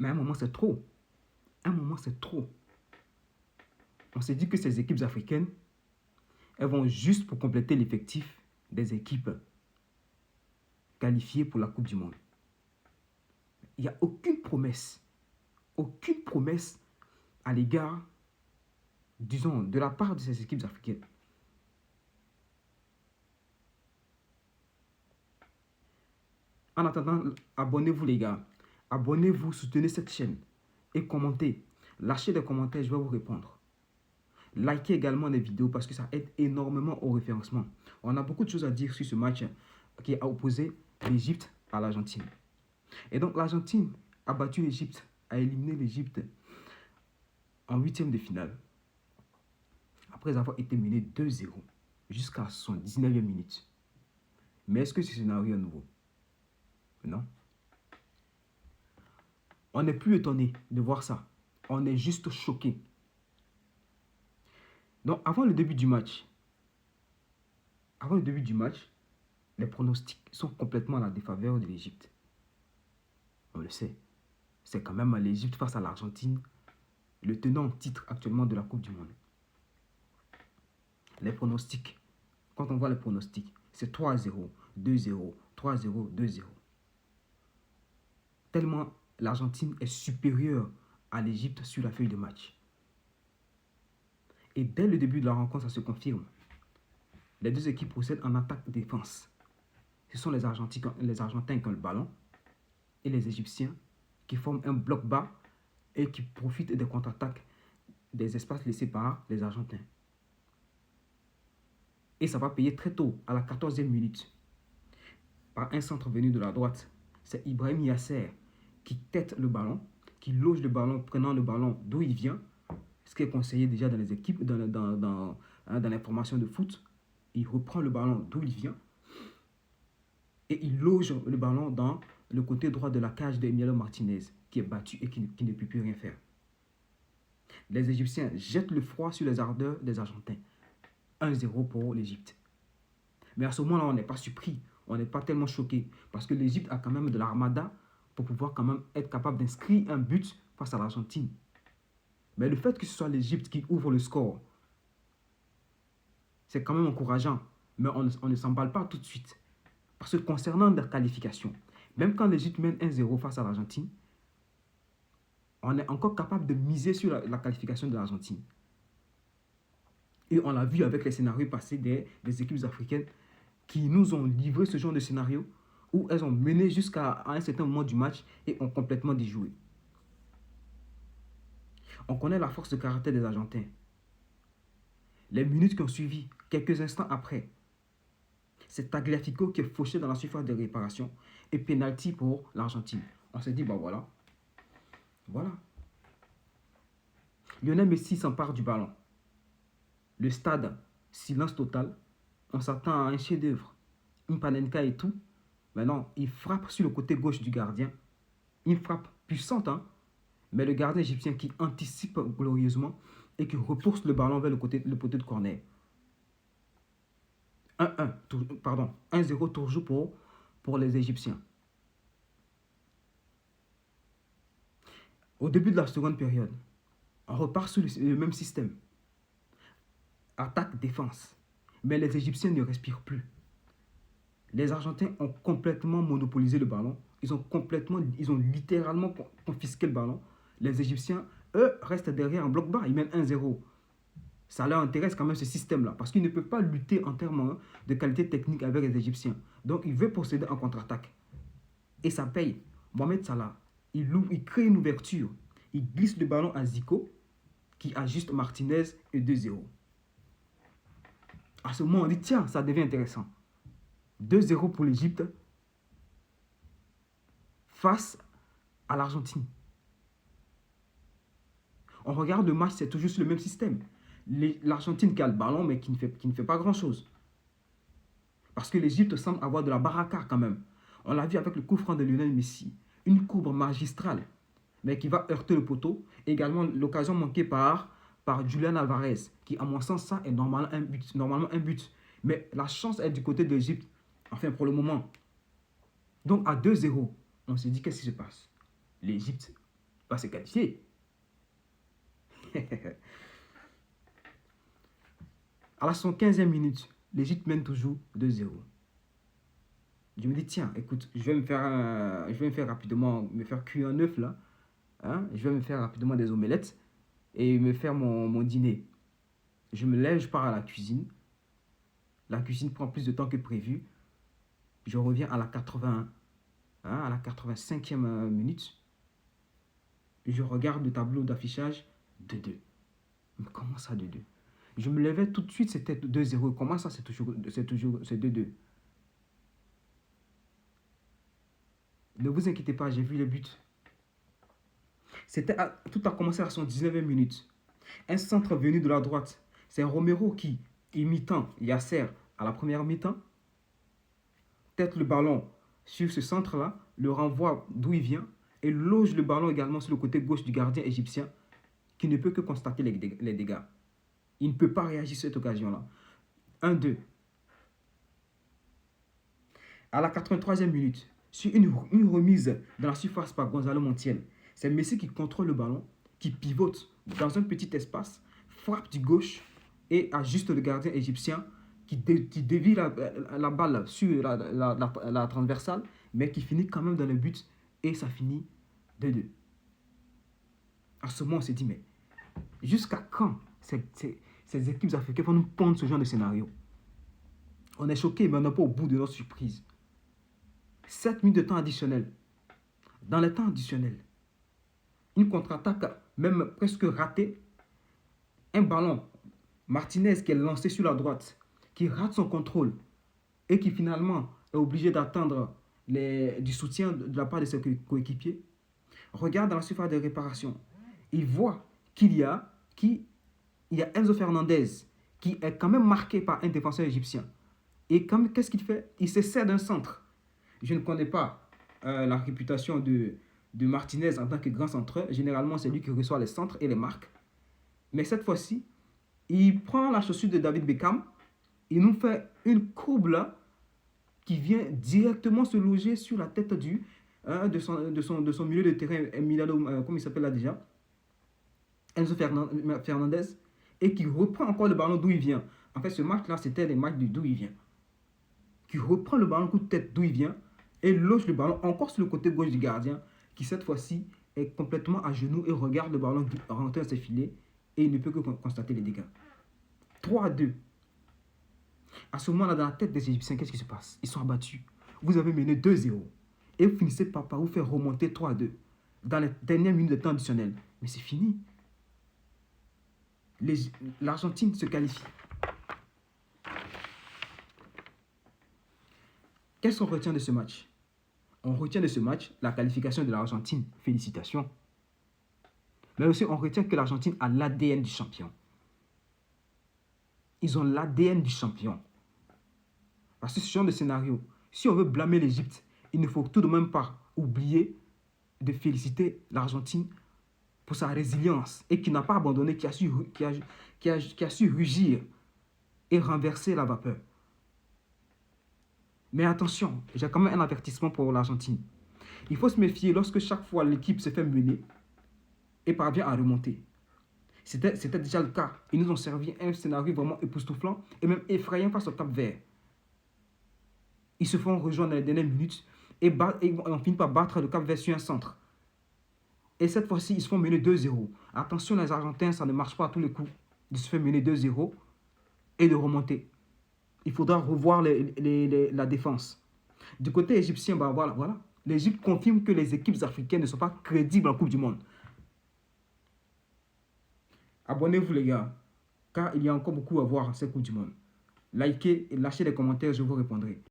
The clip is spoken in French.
Mais à un moment, c'est trop. À un moment, c'est trop. On s'est dit que ces équipes africaines, elles vont juste pour compléter l'effectif des équipes qualifiées pour la Coupe du Monde. Il n'y a aucune promesse à l'égard, disons, de la part de ces équipes africaines. En attendant, abonnez-vous les gars. Abonnez-vous, soutenez cette chaîne et commentez. Lâchez des commentaires, je vais vous répondre. Likez également les vidéos parce que ça aide énormément au référencement. On a beaucoup de choses à dire sur ce match qui a opposé l'Égypte à l'Argentine. Et donc l'Argentine a battu l'Égypte, a éliminé l'Égypte en huitième de finale. Après avoir été mené 2-0 jusqu'à son 19e minute. Mais est-ce que ce scénario est nouveau? Non. On n'est plus étonné de voir ça. On est juste choqué. Donc avant le début du match, les pronostics sont complètement à la défaveur de l'Égypte. On le sait. C'est quand même l'Égypte face à l'Argentine, le tenant en titre actuellement de la Coupe du Monde. Les pronostics, quand on voit les pronostics, c'est 3-0, 2-0, 3-0, 2-0. Tellement l'Argentine est supérieure à l'Égypte sur la feuille de match. Et dès le début de la rencontre, ça se confirme. Les deux équipes procèdent en attaque-défense. Ce sont les Argentins qui ont le ballon et les Égyptiens qui forment un bloc bas et qui profitent des contre-attaques des espaces laissés par les Argentins. Et ça va payer très tôt, à la 14e minute, par un centre venu de la droite. C'est Ibrahim Yasser qui tête le ballon, qui loge le ballon, prenant le ballon d'où il vient, ce qui est conseillé déjà dans les équipes, dans l'information de foot. Il reprend le ballon d'où il vient et il loge le ballon dans le côté droit de la cage d'Emiliano Martinez, qui est battu et qui ne peut plus rien faire. Les Égyptiens jettent le froid sur les ardeurs des Argentins. 1-0 pour l'Égypte. Mais à ce moment-là, on n'est pas surpris, on n'est pas tellement choqué, parce que l'Égypte a quand même de l'armada pour pouvoir quand même être capable d'inscrire un but face à l'Argentine. Mais le fait que ce soit l'Égypte qui ouvre le score, c'est quand même encourageant, mais on ne s'emballe pas tout de suite. Parce que concernant la qualification, même quand l'Égypte mène 1-0 face à l'Argentine, on est encore capable de miser sur la qualification de l'Argentine. Et on l'a vu avec les scénarios passés des équipes africaines qui nous ont livré ce genre de scénario où elles ont mené jusqu'à un certain moment du match et ont complètement déjoué. On connaît la force de caractère des Argentins. Les minutes qui ont suivi, quelques instants après, c'est Tagliafico qui est fauché dans la surface de réparation et penalty pour l'Argentine. On s'est dit, bah voilà. Voilà. Lionel Messi s'empare du ballon. Le stade, silence total. On s'attend à un chef-d'œuvre. Une panenka et tout. Mais non, il frappe sur le côté gauche du gardien. Une frappe puissante, hein. Mais le gardien égyptien qui anticipe glorieusement et qui repousse le ballon vers le poteau de corner. 1-0 toujours pour les Égyptiens. Au début de la seconde période, on repart sur le même système. Attaque-défense. Mais les Égyptiens ne respirent plus. Les Argentins ont complètement monopolisé le ballon. Ils ont littéralement confisqué le ballon. Les Égyptiens, eux, restent derrière en bloc bas. Ils mènent 1-0. Ça leur intéresse quand même ce système-là. Parce qu'ils ne peuvent pas lutter en termes de qualité technique avec les Égyptiens. Donc, ils veulent procéder en contre-attaque. Et ça paye. Mohamed Salah, il crée une ouverture. Il glisse le ballon à Zico, qui ajuste Martinez et 2-0. À ce moment, on dit, tiens, ça devient intéressant. 2-0 pour l'Égypte face à l'Argentine. On regarde le match, c'est toujours le même système. L'Argentine qui a le ballon, mais qui ne fait pas grand-chose. Parce que l'Égypte semble avoir de la baraka quand même. On l'a vu avec le coup franc de Lionel Messi. Une courbe magistrale, mais qui va heurter le poteau. Également, l'occasion manquée par Julian Alvarez, qui, à mon sens, ça est normalement un but. Mais la chance est du côté de l'Égypte. Enfin, pour le moment. Donc, à 2-0, on s'est dit, qu'est-ce qui se passe? L'Égypte va se qualifier. À la 115e minute, l'Égypte mène toujours 2-0. Je me dis, tiens, écoute, je vais me faire rapidement, me faire cuire un œuf là. Hein? Je vais me faire rapidement des omelettes et me faire mon dîner. Je me lève, je pars à la cuisine. La cuisine prend plus de temps que prévu. Je reviens à la 81, hein, à la 85e minute. Je regarde le tableau d'affichage 2-2. Mais comment ça 2-2? Je me levais tout de suite, c'était 2-0. Comment ça, c'est 2-2? Ne vous inquiétez pas, j'ai vu le but. Tout a commencé à son 19e minute. Un centre venu de la droite. C'est Romero qui, imitant Yasser à la première mi-temps, tête le ballon sur ce centre-là, le renvoie d'où il vient et loge le ballon également sur le côté gauche du gardien égyptien qui ne peut que constater les dégâts. Il ne peut pas réagir sur cette occasion-là. 1-2. À la 83e minute, sur une remise dans la surface par Gonzalo Montiel, c'est Messi qui contrôle le ballon, qui pivote dans un petit espace, frappe du gauche et ajuste le gardien égyptien qui dévie la balle sur la transversale, mais qui finit quand même dans le but et ça finit 2-2. À ce moment, on s'est dit, mais jusqu'à quand ces équipes africaines vont nous pondre ce genre de scénario? On est choqués, mais on n'est pas au bout de notre surprise. 7 minutes de temps additionnel. Dans le temps additionnel, une contre-attaque même presque ratée. Un ballon, Martinez qui est lancé sur la droite, qui rate son contrôle et qui finalement est obligé d'attendre du soutien de la part de ses coéquipiers. Regarde dans la surface de réparation. Il voit qu'il y a Enzo Fernandez qui est quand même marqué par un défenseur égyptien. Et qu'est-ce qu'il fait? Il se sert d'un centre. Je ne connais pas la réputation de Martinez en tant que grand centreur. Généralement, c'est lui qui reçoit les centres et les marques. Mais cette fois-ci, il prend la chaussure de David Beckham. Il nous fait une courbe là qui vient directement se loger sur la tête de son milieu de terrain, Emiliano, comment il s'appelle là déjà, Enzo Fernandez, et qui reprend encore le ballon d'où il vient. En fait, ce match-là, c'était les matchs d'où il vient. Qui reprend le ballon coup de tête d'où il vient et loge le ballon encore sur le côté gauche du gardien, qui cette fois-ci est complètement à genoux et regarde le ballon rentrer dans ses filets et il ne peut que constater les dégâts. 3-2. À ce moment-là, dans la tête des Égyptiens, qu'est-ce qui se passe? Ils sont abattus. Vous avez mené 2-0 et vous finissez par vous faire remonter 3-2 dans les dernières minutes de temps additionnel. Mais c'est fini. L'Argentine se qualifie. Qu'est-ce qu'on retient de ce match? On retient de ce match la qualification de l'Argentine. Félicitations. Mais aussi, on retient que l'Argentine a l'ADN du champion. Ils ont l'ADN du champion. Parce que ce genre de scénario, si on veut blâmer l'Égypte, il ne faut tout de même pas oublier de féliciter l'Argentine pour sa résilience et qui n'a pas abandonné, qui a su rugir et renverser la vapeur. Mais attention, j'ai quand même un avertissement pour l'Argentine. Il faut se méfier lorsque chaque fois l'équipe se fait mener et parvient à remonter. C'était déjà le cas. Ils nous ont servi un scénario vraiment époustouflant et même effrayant face au Cap-Vert. Ils se font rejoindre dans les dernières minutes et on finit par battre le Cap-Vert sur un centre. Et cette fois-ci, ils se font mener 2-0. Attention les Argentins, ça ne marche pas à tous les coups de se faire mener 2-0 et de remonter. Il faudra revoir la défense. Du côté égyptien, voilà. L'Égypte confirme que les équipes africaines ne sont pas crédibles en Coupe du Monde. Abonnez-vous les gars, car il y a encore beaucoup à voir à cette Coupe du Monde. Likez et lâchez des commentaires, je vous répondrai.